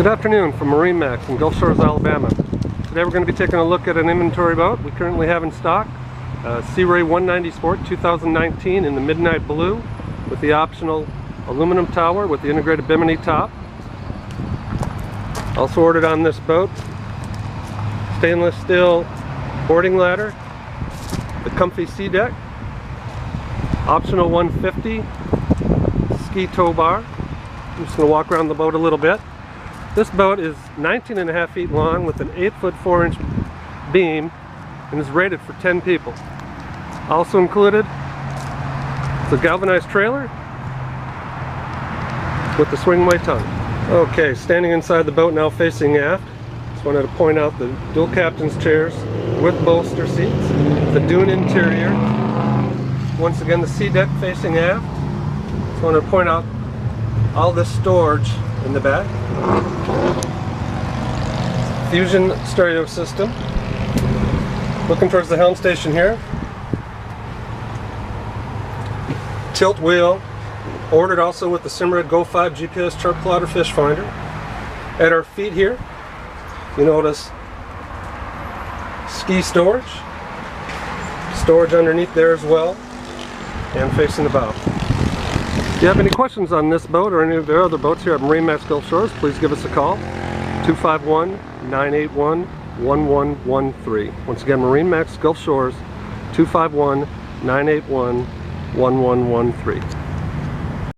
Good afternoon from MarineMax in Gulf Shores, Alabama. Today we're going to be taking a look at an inventory boat we currently have in stock. Sea Ray 190 Sport 2019 in the midnight blue with the optional aluminum tower with the integrated bimini top. Also ordered on this boat, stainless steel boarding ladder, the comfy sea deck, optional 150 ski tow bar. I'm just going to walk around the boat a little bit. This boat is 19.5 feet long with an 8-foot 4-inch beam and is rated for 10 people. Also included is a galvanized trailer with the swingway tongue. Okay, standing inside the boat now facing aft. Just wanted to point out the dual captain's chairs with bolster seats, the dune interior. Once again, the sea deck facing aft. Just wanted to point out all this storage in the back. Fusion stereo system. Looking towards the helm station here. Tilt wheel. Ordered also with the Simrad Go 5 GPS chart plotter fish finder. At our feet here, you notice ski storage. Storage underneath there as well. And facing the bow. If you have any questions on this boat or any of their other boats here at MarineMax Gulf Shores, please give us a call. 251-981-1113. Once again, MarineMax Gulf Shores, 251-981-1113.